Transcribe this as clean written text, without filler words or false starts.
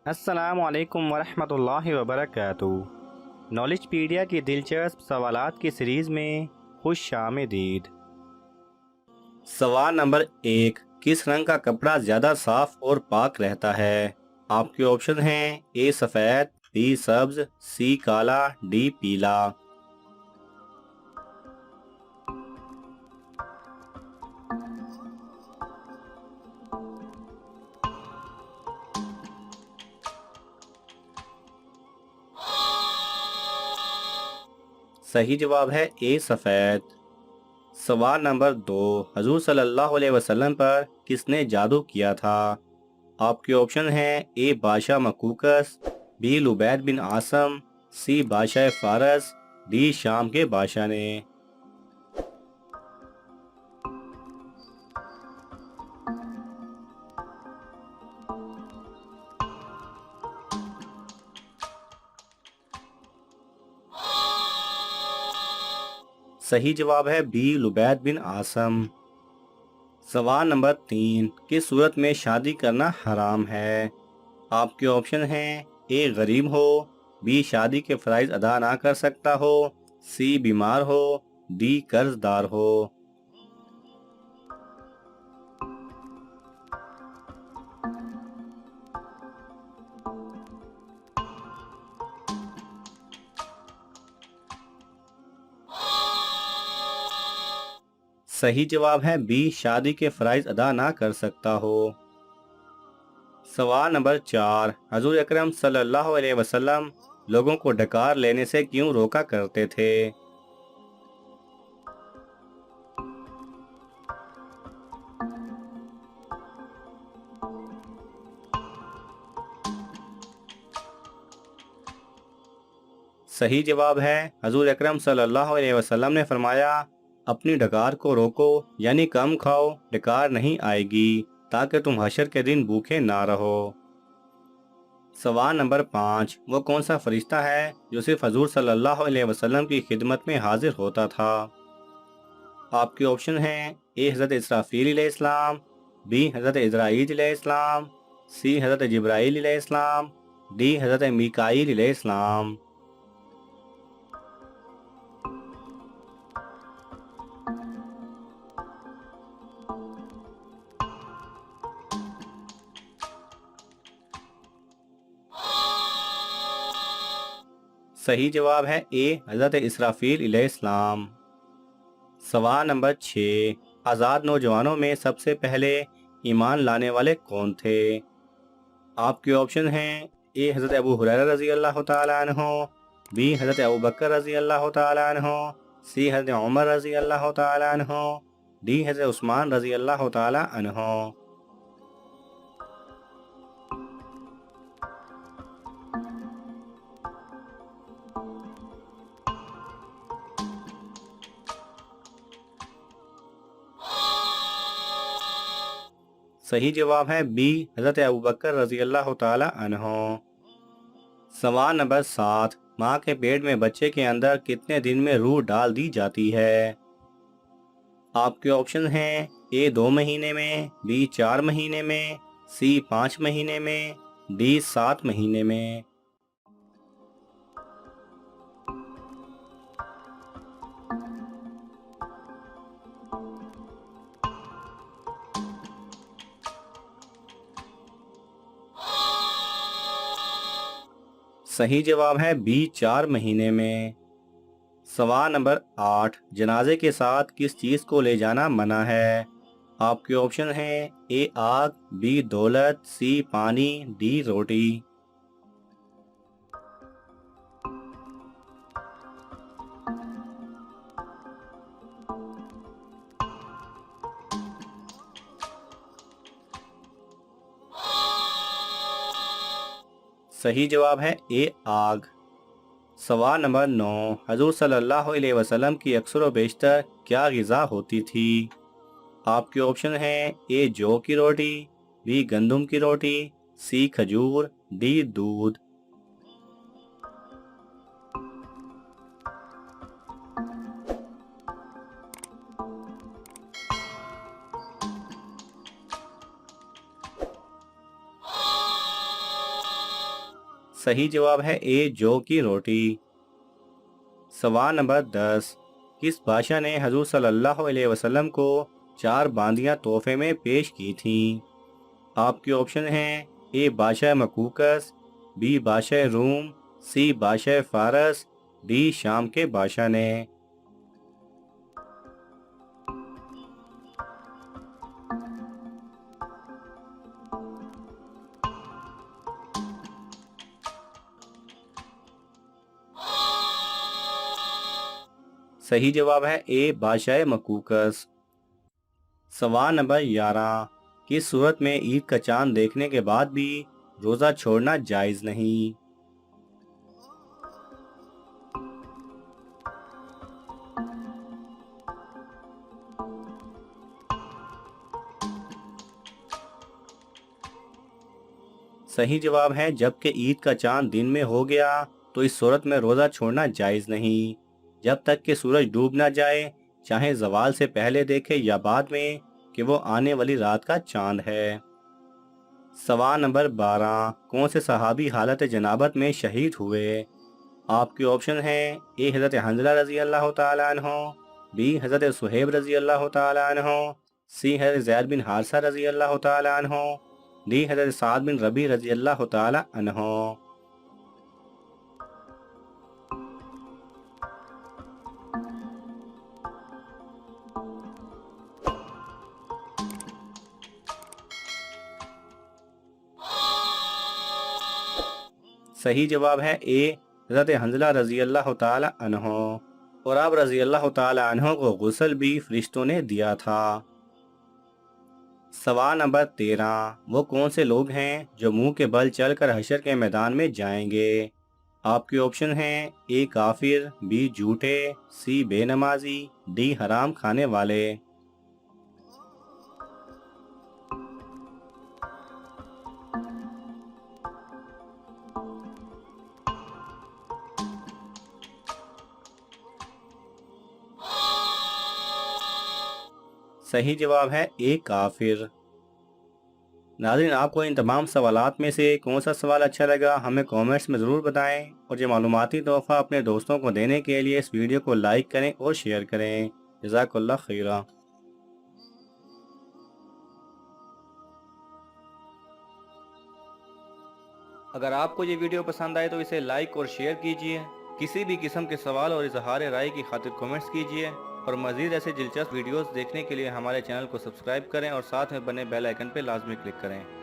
अस्सलामुअलैकुम वरहमतुल्लाहि वबरकातुहू। नॉलेजपीडिया की दिलचस्प सवालात की सीरीज़ में खुश आमदीद। सवाल नंबर 1, किस रंग का कपड़ा ज़्यादा साफ और पाक रहता है? आपके ऑप्शन हैं ए सफ़ेद, बी सब्ज, सी काला, डी पीला। सही जवाब है ए सफ़ेद। सवाल नंबर 2, हजूर सल्लल्लाहु अलैहि वसल्लम पर किसने जादू किया था? आपके ऑप्शन हैं ए बादशाह मकूकस, बी लुबैद बिन आसम, सी बादशाह फारस, डी शाम के बादशाह ने। सही जवाब है बी लुबैद बिन आसम। सवाल नंबर 3, किस सूरत में शादी करना हराम है? आपके ऑप्शन हैं ए गरीब हो, बी शादी के फराइज अदा ना कर सकता हो, सी बीमार हो, डी कर्जदार हो। सही जवाब है बी शादी के फराइज अदा ना कर सकता हो। सवाल नंबर 4, हजूर अकरम सल्लल्लाहु अलैहि वसल्लम लोगों को डकार लेने से क्यों रोका करते थे? सही जवाब है हजूर अकरम सल्लल्लाहु अलैहि वसल्लम ने फरमाया, अपनी डकार को रोको, यानी कम खाओ, डकार नहीं आएगी, ताकि तुम हशर के दिन भूखे ना रहो। सवाल नंबर 5, वो कौन सा फरिश्ता है जो सिर्फ हजूर सल्लल्लाहु अलैहि वसल्लम की खिदमत में हाजिर होता था? आपके ऑप्शन हैं ए हज़रत इसराफील अलैहिस्सलाम, बी हज़रत इजराइल अलैहिस्सलाम, सी हज़रत जिब्राइल अलैहिस्सलाम, डी हज़रत मीकाईल अलैहिस्सलाम। सही जवाब है ए हज़रत इसराफील अलैहिस्सलाम। सवाल नंबर 6, आज़ाद नौजवानों में सबसे पहले ईमान लाने वाले कौन थे? आपके ऑप्शन हैं ए हज़रत अबू हुरैरा रज़ी अल्लाह तआला अन्हु, बी हज़रत अबू बकर रज़ी अल्लाह तआला अन्हु, सी हज़रत उमर रज़ी अल्लाह तआला अन्हु, डी हज़रत उस्मान रज़ी अल्लाह तआला अन्हु। सही जवाब है बी हज़रत अबू बकर रज़ी अल्लाह तआला अन्हु। सवाल नंबर 7, माँ के पेट में बच्चे के अंदर कितने दिन में रूह डाल दी जाती है? आपके ऑप्शन हैं ए 2 महीने में, बी 4 महीने में, सी 5 महीने में, डी 7 महीने में। सही जवाब है बी 4 महीने में। सवाल नंबर 8, जनाजे के साथ किस चीज़ को ले जाना मना है? आपके ऑप्शन हैं ए आग, बी दौलत, सी पानी, डी रोटी। सही जवाब है ए आग। सवाल नंबर 9, हजूर सल्लल्लाहु अलैहि वसल्लम की अक्सर व बेशतर क्या ग़िज़ा होती थी? आपके ऑप्शन हैं ए जौ की रोटी, बी गंदम की रोटी, सी खजूर, डी दूध। सही जवाब है ए, जौ की रोटी। सवाल नंबर 10, किस बादशाह ने हजूर सल्लल्लाहु अलैहि वसल्लम को 4 बांदियां तोहफे में पेश की थीं? आपके ऑप्शन हैं ए बादशाह मकूकस, बी बादशाह रूम, सी बादशाह फारस, डी शाम के बादशाह ने। सही जवाब है ए बादशाह मकूकस। सवाल नंबर 11, किस सूरत में ईद का चांद देखने के बाद भी रोजा छोड़ना जायज नहीं? सही जवाब है जबकि ईद का चांद दिन में हो गया तो इस सूरत में रोजा छोड़ना जायज नहीं, जब तक कि सूरज डूब ना जाए, चाहे जवाल से पहले देखे या बाद में, कि वो आने वाली रात का चांद है। सवाल नंबर 12, कौन से सहाबी हालत जनाबत में शहीद हुए? आपके ऑप्शन हैं ए हज़रत हंजला रजी अल्लाह ताला अन्हो, बी हज़रत सुहेब रजी अल्लाह ताला अन्हो, सी हज़रत ज़ैद बिन हारसा रजी अल्लाह ताला अन्हो, डी हज़रत साद बिन रबी रजी अल्लाह ताला अन्हो। सही जवाब है ए हज़रत हंजला रजी अल्लाह ताला अन्हो। और अब रजी अल्लाह ताला अन्हो को गुस्ल भी फरिश्तों ने दिया था। सवाल नंबर 13, वो कौन से लोग हैं जो मुंह के बल चलकर हशर के मैदान में जाएंगे? आपके ऑप्शन हैं ए काफिर, बी झूठे, सी बेनमाजी, डी हराम खाने वाले। सही जवाब है ए काफिर। नाज़रीन, आपको इन तमाम सवालात में से कौन सा सवाल अच्छा लगा हमें कमेंट्स में ज़रूर बताएं, और ये मालूमाती तोहफ़ा अपने दोस्तों को देने के लिए इस वीडियो को लाइक करें और शेयर करें। जज़ाकल्लाह खैरा। अगर आपको ये वीडियो पसंद आए तो इसे लाइक और शेयर कीजिए। किसी भी किस्म के सवाल और इजहार राय की खातिर कमेंट्स कीजिए, और मज़ीद ऐसे दिलचस्प वीडियोस देखने के लिए हमारे चैनल को सब्सक्राइब करें और साथ में बने बेल आइकन पर लाजमी क्लिक करें।